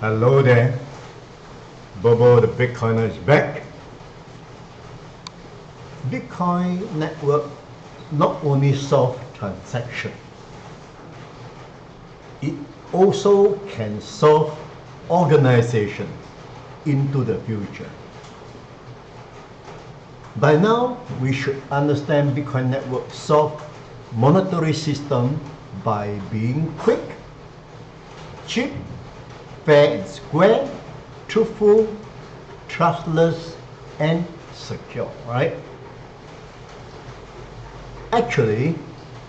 Hello there, BoBo the Bitcoiner is back. Bitcoin network not only solve transaction, it also can solve organization into the future. By now, we should understand Bitcoin network solve monetary system by being quick, cheap, fair and square, truthful, trustless, and secure, right? Actually,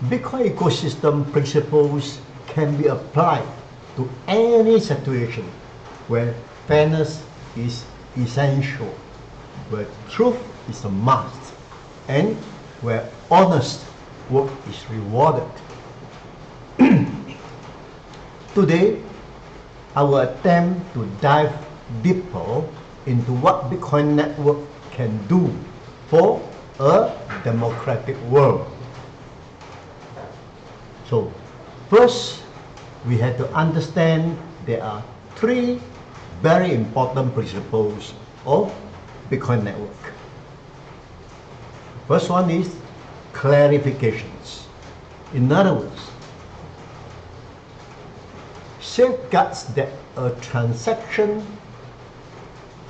Bitcoin ecosystem principles can be applied to any situation where fairness is essential, where truth is a must, and where honest work is rewarded. Today, I will attempt to dive deeper into what Bitcoin network can do for a democratic world. So, first, we have to understand there are three very important principles of Bitcoin network. First one is clarifications. In other words, safeguards that a transaction,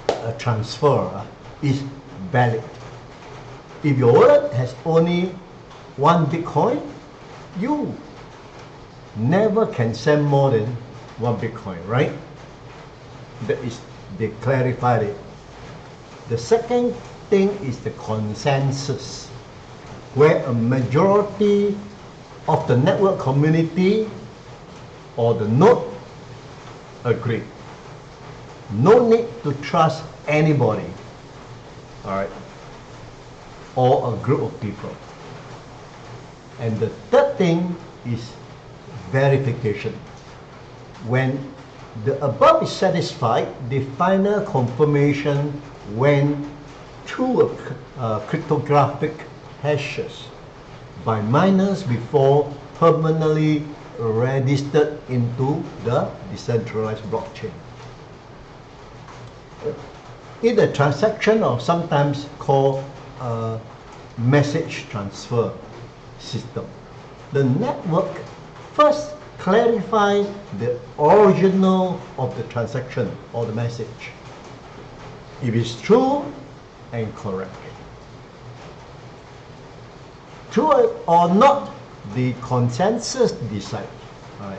a transfer is valid. If your wallet has only one Bitcoin, you never can send more than one Bitcoin, right? That is, they clarified it. The second thing is the consensus, where a majority of the network community or the node agree. No need to trust anybody, all right, or a group of people. And the third thing is verification. When the above is satisfied, the final confirmation went through a cryptographic hashes by miners before permanently registered into the decentralized blockchain. In a transaction, or sometimes called a message transfer system, the network first clarifies the original of the transaction or the message, if it's true and correct. True or not, the consensus decide. All right.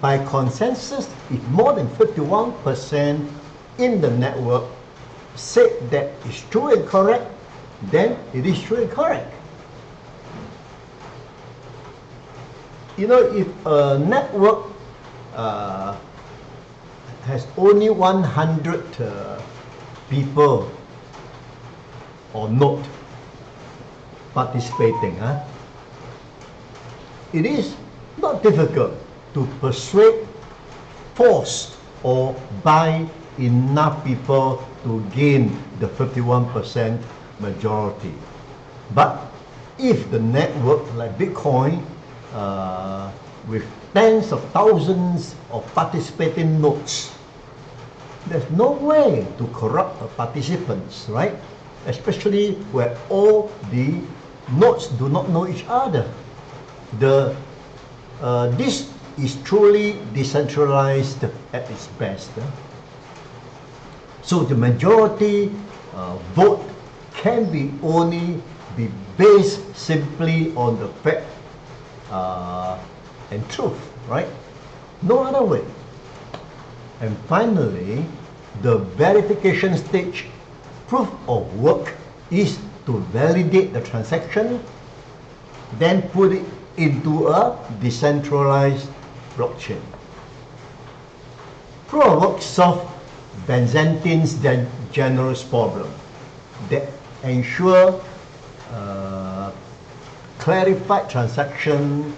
By consensus, if more than 51% in the network said that it's true and correct, then it is true and correct. You know, if a network has only 100 people or not participating, it is not difficult to persuade, force, or buy enough people to gain the 51% majority. But if the network like Bitcoin, with tens of thousands of participating nodes, there's no way to corrupt the participants, right? Especially where all the nodes do not know each other. This is truly decentralized at its best. So the majority vote can be only be based simply on the fact and truth, right? No other way. And finally, the verification stage, proof of work, is to validate the transaction, then put it into a decentralized blockchain. Proof of work solves Byzantine's generous problem that ensure clarified transaction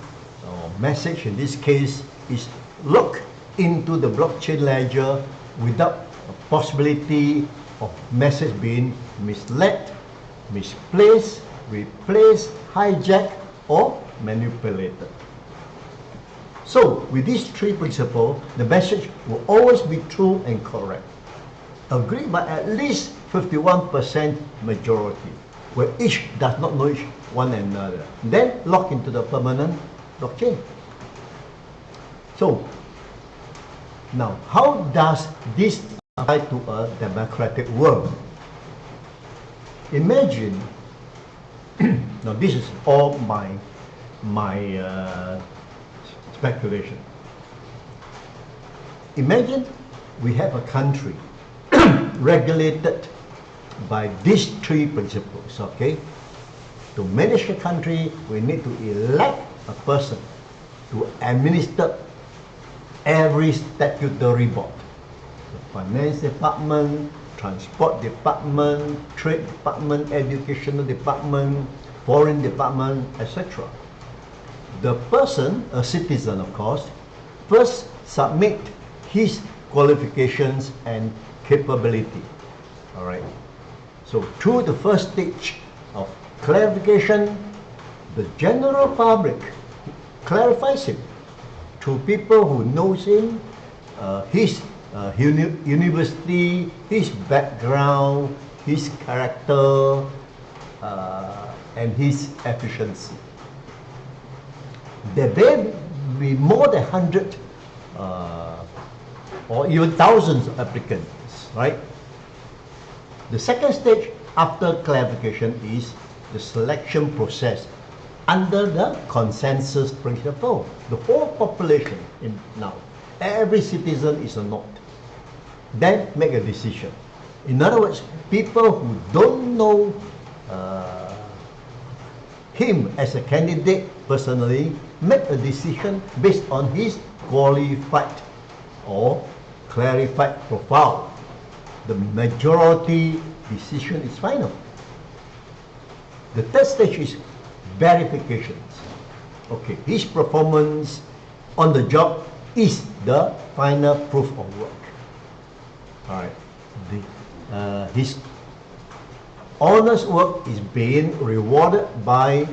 or message, in this case, is locked into the blockchain ledger without a possibility of message being misled, misplaced, replaced, hijacked, or manipulated. So with these three principles, the message will always be true and correct. Agreed by at least 51% majority, where each does not know one another. Then lock into the permanent blockchain. So now, how does this apply to a democratic world? Imagine, now this is all my speculation. Imagine we have a country regulated by these three principles, okay? To manage the country, we need to elect a person to administer every statutory board. The finance department, transport department, trade department, educational department, foreign department, etc. The person, a citizen of course, first submit his qualifications and capability. All right. So through the first stage of clarification, the general public clarifies him to people who knows him, his university, his background, his character, and his efficiency. There may be more than 100 or even thousands of applicants, right? The second stage after clarification is the selection process under the consensus principle. The whole population now, every citizen is a note. Then make a decision. In other words, people who don't know him as a candidate personally make a decision based on his qualified or clarified profile. The majority decision is final. The third stage is verifications. Okay, his performance on the job is the final proof of work. All right, his honest work is being rewarded by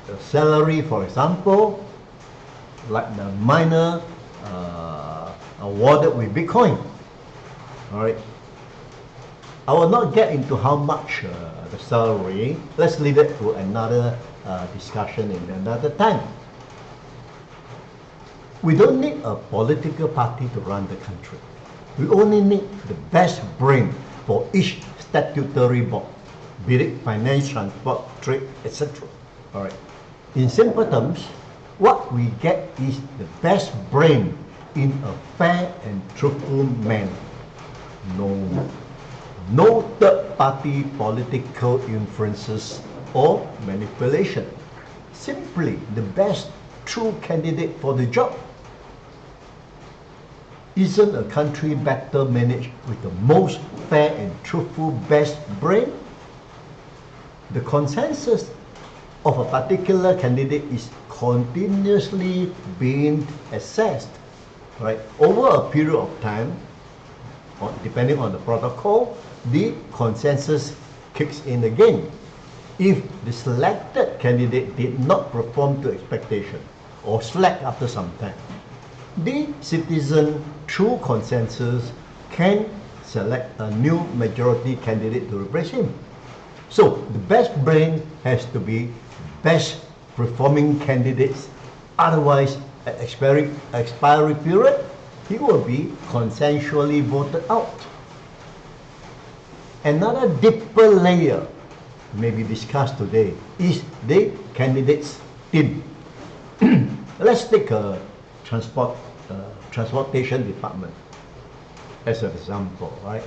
the salary, for example, like the miner awarded with Bitcoin. All right, I will not get into how much the salary. Let's leave it to another discussion in another time. We don't need a political party to run the country. We only need the best brain for each statutory board, be it finance, transport, trade, etc. All right. In simple terms, what we get is the best brain in a fair and truthful manner. No third-party political influences or manipulation. Simply the best true candidate for the job. Isn't a country better managed with the most fair and truthful best brain? The consensus of a particular candidate is continuously being assessed, right? Over a period of time, depending on the protocol, the consensus kicks in again. If the selected candidate did not perform to expectation or slack after some time, the citizen, through consensus, can select a new majority candidate to replace him. So the best brain has to be best performing candidates. Otherwise, at expiry period, he will be consensually voted out. Another deeper layer may be discussed today is the candidates team. Let's take a transportation department as an example, right?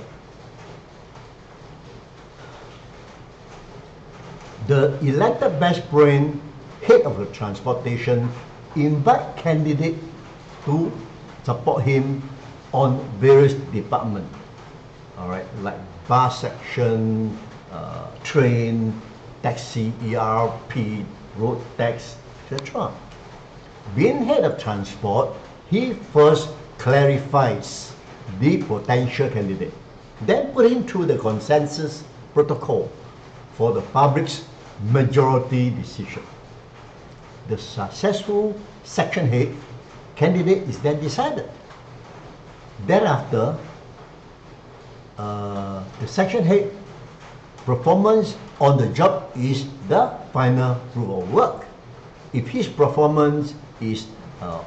The elected best brain, head of the transportation, invite candidate to support him on various departments, all right, like bus section, train, taxi, ERP, road tax, etc. Being head of transport, he first clarifies the potential candidate, then put him through the consensus protocol for the public's majority decision. The successful section head candidate is then decided. Thereafter, the section head performance on the job is the final proof of work. If his performance is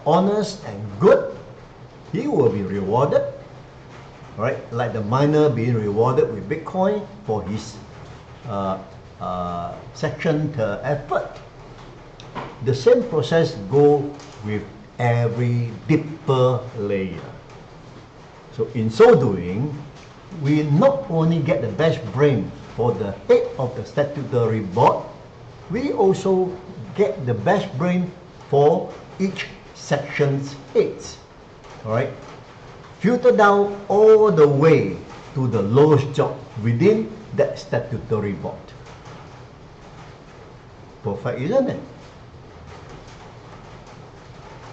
honest and good, he will be rewarded, right? Like the miner being rewarded with Bitcoin for his section effort. The same process goes with every deeper layer. So in so doing, we not only get the best brain for the head of the statutory board, we also get the best brain for each section's heads. All right, filter down all the way to the lowest job within that statutory board. Perfect, isn't it?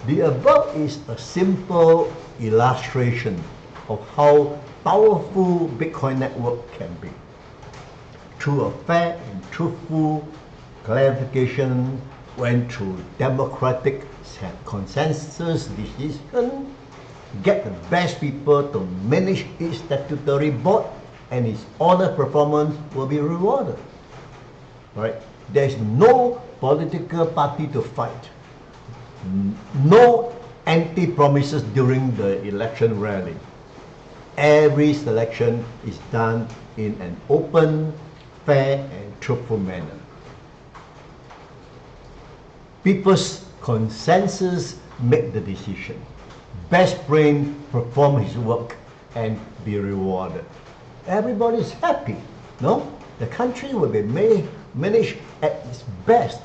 The above is a simple illustration of how powerful Bitcoin network can be. Through a fair and truthful clarification, when through democratic consensus decision, get the best people to manage each statutory board, and its honest performance will be rewarded. Right? There is no political party to fight. No anti-promises during the election rally. Every selection is done in an open, fair and truthful manner. People's consensus make the decision. Best brain perform his work and be rewarded. Everybody is happy, no? The country will be managed at its best.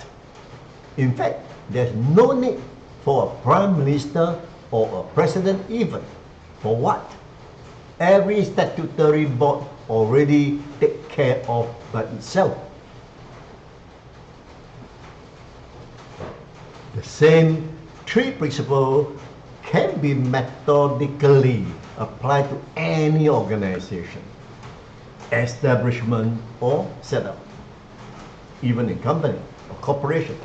In fact, there's no need for a prime minister or a president even. For what? Every statutory board already take care of by itself. The same three principles can be methodically applied to any organization, establishment or setup, even in company or corporation.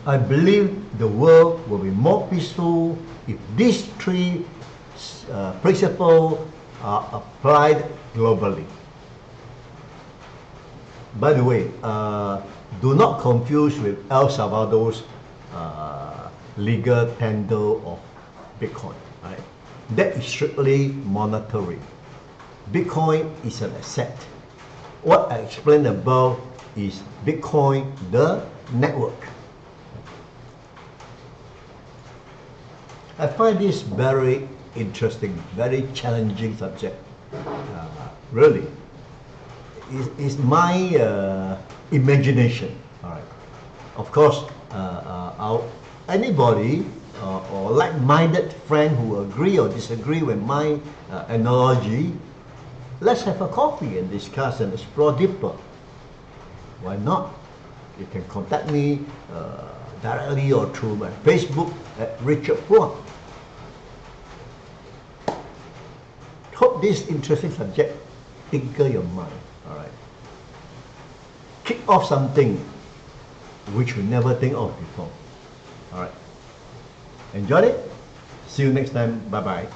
I believe the world will be more peaceful if these three principles are applied globally. By the way, do not confuse with El Salvador's legal tender of Bitcoin. Right? That is strictly monetary. Bitcoin is an asset. What I explained above is Bitcoin, the network. I find this very interesting, very challenging subject. Really, it's my imagination. All right. Of course, anybody or like-minded friend who agree or disagree with my analogy, let's have a coffee and discuss and explore deeper. Why not? You can contact me directly or through my Facebook at Richard Puang. Hope this interesting subject tickle your mind. All right. Kick off something which you never think of before. All right. Enjoy it. See you next time. Bye-bye.